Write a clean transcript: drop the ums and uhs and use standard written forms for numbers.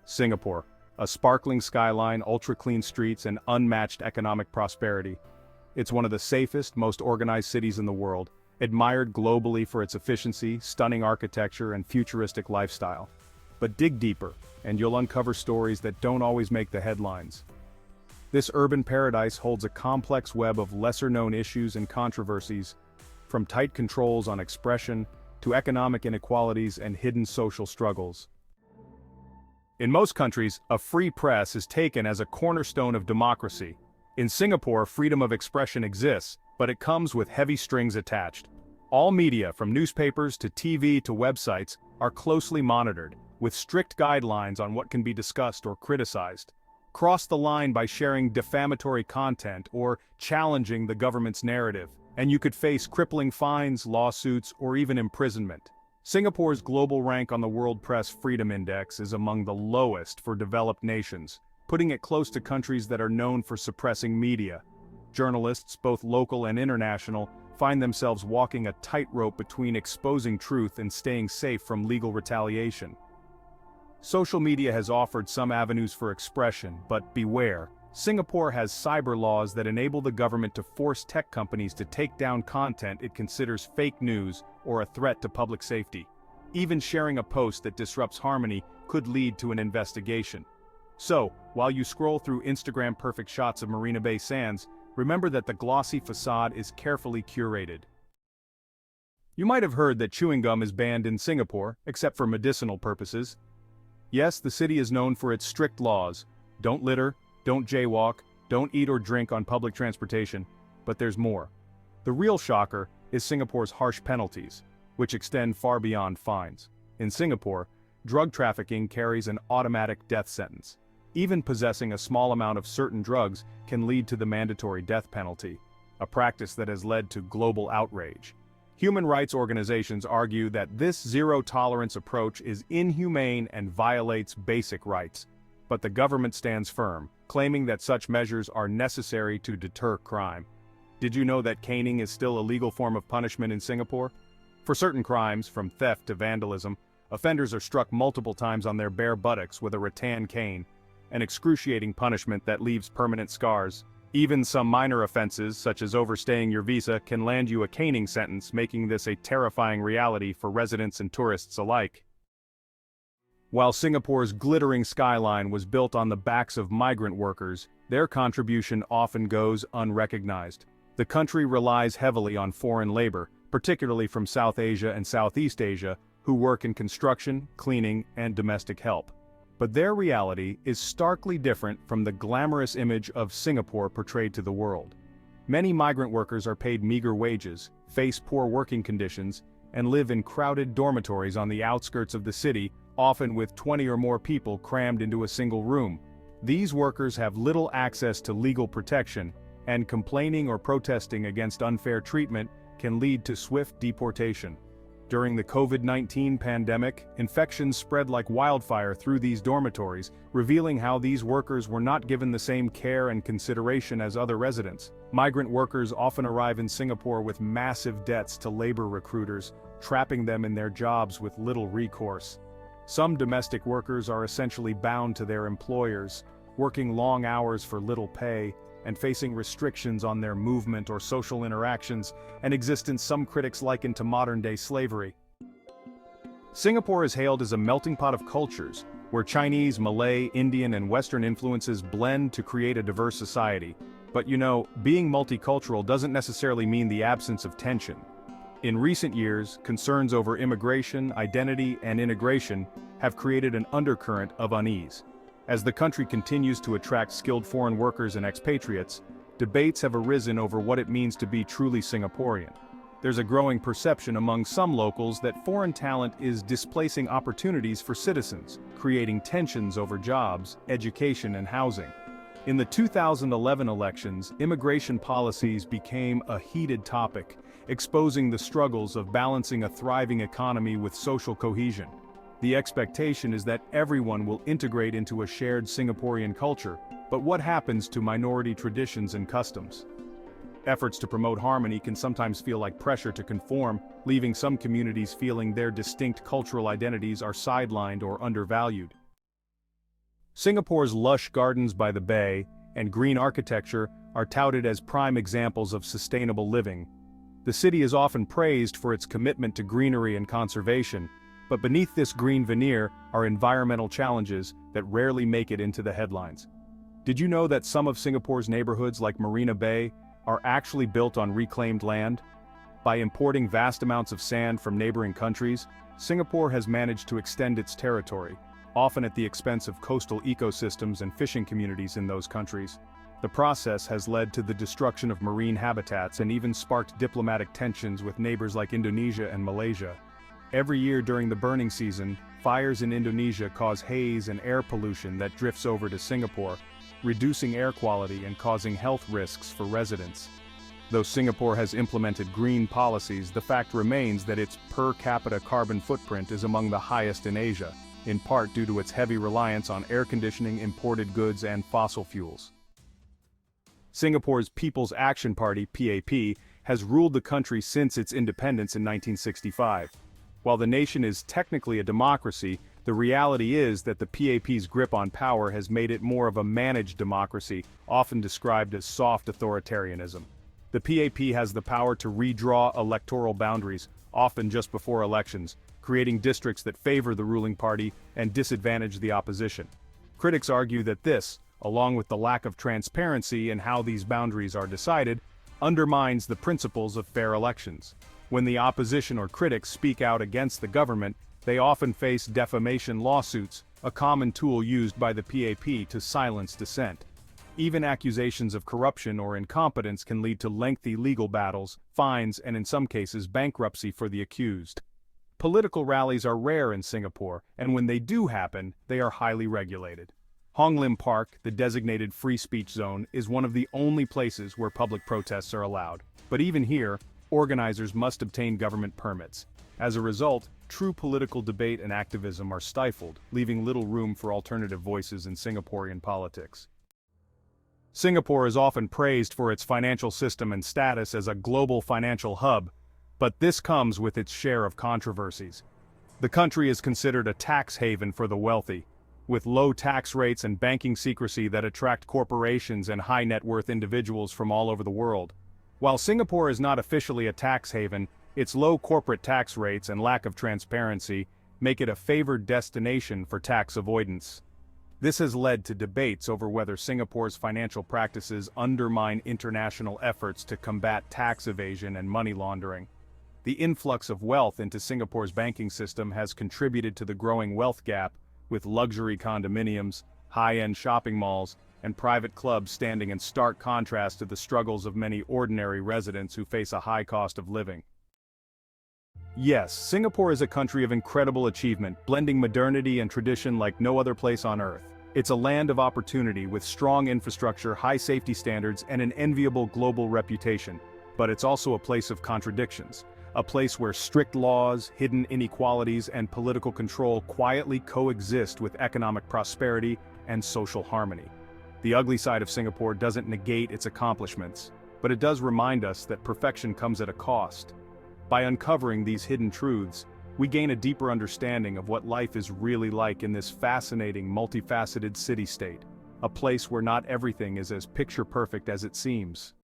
Singapore, a sparkling skyline, ultra-clean streets, and unmatched economic prosperity. It's one of the safest, most organized cities in the world, admired globally for its efficiency, stunning architecture, and futuristic lifestyle. But dig deeper, and you'll uncover stories that don't always make the headlines. This urban paradise holds a complex web of lesser-known issues and controversies, from tight controls on expression to economic inequalities and hidden social struggles. In most countries, a free press is taken as a cornerstone of democracy. In Singapore, freedom of expression exists, but it comes with heavy strings attached. All media, from newspapers to TV to websites, are closely monitored, with strict guidelines on what can be discussed or criticized. Cross the line by sharing defamatory content or challenging the government's narrative, and you could face crippling fines, lawsuits, or even imprisonment. Singapore's global rank on the World Press Freedom Index is among the lowest for developed nations, putting it close to countries that are known for suppressing media. Journalists, both local and international, find themselves walking a tightrope between exposing truth and staying safe from legal retaliation. Social media has offered some avenues for expression, but beware. Singapore has cyber laws that enable the government to force tech companies to take down content it considers fake news or a threat to public safety. Even sharing a post that disrupts harmony could lead to an investigation. So, while you scroll through Instagram perfect shots of Marina Bay Sands, remember that the glossy facade is carefully curated. You might have heard that chewing gum is banned in Singapore, except for medicinal purposes. Yes, the city is known for its strict laws. Don't litter, don't jaywalk, don't eat or drink on public transportation, but there's more. The real shocker is Singapore's harsh penalties, which extend far beyond fines. In Singapore, drug trafficking carries an automatic death sentence. Even possessing a small amount of certain drugs can lead to the mandatory death penalty, a practice that has led to global outrage. Human rights organizations argue that this zero-tolerance approach is inhumane and violates basic rights. But the government stands firm, claiming that such measures are necessary to deter crime. Did you know that caning is still a legal form of punishment in Singapore? For certain crimes, from theft to vandalism, offenders are struck multiple times on their bare buttocks with a rattan cane, an excruciating punishment that leaves permanent scars. Even some minor offenses, such as overstaying your visa, can land you a caning sentence, making this a terrifying reality for residents and tourists alike. While Singapore's glittering skyline was built on the backs of migrant workers, their contribution often goes unrecognized. The country relies heavily on foreign labor, particularly from South Asia and Southeast Asia, who work in construction, cleaning, and domestic help. But their reality is starkly different from the glamorous image of Singapore portrayed to the world. Many migrant workers are paid meager wages, face poor working conditions, and live in crowded dormitories on the outskirts of the city, often with 20 or more people crammed into a single room. These workers have little access to legal protection, and complaining or protesting against unfair treatment can lead to swift deportation. During the COVID-19 pandemic, infections spread like wildfire through these dormitories, revealing how these workers were not given the same care and consideration as other residents. Migrant workers often arrive in Singapore with massive debts to labor recruiters, trapping them in their jobs with little recourse. Some domestic workers are essentially bound to their employers, working long hours for little pay, and facing restrictions on their movement or social interactions, an existence some critics liken to modern-day slavery. Singapore is hailed as a melting pot of cultures, where Chinese, Malay, Indian, and Western influences blend to create a diverse society. But you know, being multicultural doesn't necessarily mean the absence of tension. In recent years, concerns over immigration, identity, and integration have created an undercurrent of unease. As the country continues to attract skilled foreign workers and expatriates, debates have arisen over what it means to be truly Singaporean. There's a growing perception among some locals that foreign talent is displacing opportunities for citizens, creating tensions over jobs, education, and housing. In the 2011 elections, immigration policies became a heated topic, exposing the struggles of balancing a thriving economy with social cohesion. The expectation is that everyone will integrate into a shared Singaporean culture, but what happens to minority traditions and customs? Efforts to promote harmony can sometimes feel like pressure to conform, leaving some communities feeling their distinct cultural identities are sidelined or undervalued. Singapore's lush gardens by the bay and green architecture are touted as prime examples of sustainable living. The city is often praised for its commitment to greenery and conservation, but beneath this green veneer are environmental challenges that rarely make it into the headlines. Did you know that some of Singapore's neighborhoods like Marina Bay are actually built on reclaimed land? By importing vast amounts of sand from neighboring countries, Singapore has managed to extend its territory, often at the expense of coastal ecosystems and fishing communities in those countries. The process has led to the destruction of marine habitats and even sparked diplomatic tensions with neighbors like Indonesia and Malaysia. Every year during the burning season, fires in Indonesia cause haze and air pollution that drifts over to Singapore, reducing air quality and causing health risks for residents. Though Singapore has implemented green policies, the fact remains that its per capita carbon footprint is among the highest in Asia, in part due to its heavy reliance on air conditioning, imported goods, and fossil fuels. Singapore's People's Action Party (PAP) has ruled the country since its independence in 1965. While the nation is technically a democracy, the reality is that the PAP's grip on power has made it more of a managed democracy, often described as soft authoritarianism. The PAP has the power to redraw electoral boundaries, often just before elections, creating districts that favor the ruling party and disadvantage the opposition. Critics argue that this, along with the lack of transparency in how these boundaries are decided, undermines the principles of fair elections. When the opposition or critics speak out against the government, they often face defamation lawsuits, a common tool used by the PAP to silence dissent. Even accusations of corruption or incompetence can lead to lengthy legal battles, fines, and in some cases bankruptcy for the accused. Political rallies are rare in Singapore, and when they do happen, they are highly regulated. Hong Lim Park, the designated free speech zone, is one of the only places where public protests are allowed. But even here, organizers must obtain government permits. As a result, true political debate and activism are stifled, leaving little room for alternative voices in Singaporean politics. Singapore is often praised for its financial system and status as a global financial hub, but this comes with its share of controversies. The country is considered a tax haven for the wealthy, with low tax rates and banking secrecy that attract corporations and high net worth individuals from all over the world. While Singapore is not officially a tax haven, its low corporate tax rates and lack of transparency make it a favored destination for tax avoidance. This has led to debates over whether Singapore's financial practices undermine international efforts to combat tax evasion and money laundering. The influx of wealth into Singapore's banking system has contributed to the growing wealth gap, with luxury condominiums, high-end shopping malls, and private clubs standing in stark contrast to the struggles of many ordinary residents who face a high cost of living. Yes, Singapore is a country of incredible achievement, blending modernity and tradition like no other place on earth. It's a land of opportunity with strong infrastructure, high safety standards, and an enviable global reputation. But it's also a place of contradictions. A place where strict laws, hidden inequalities, and political control quietly coexist with economic prosperity and social harmony. The ugly side of Singapore doesn't negate its accomplishments, but it does remind us that perfection comes at a cost. By uncovering these hidden truths, we gain a deeper understanding of what life is really like in this fascinating, multifaceted city-state, a place where not everything is as picture-perfect as it seems.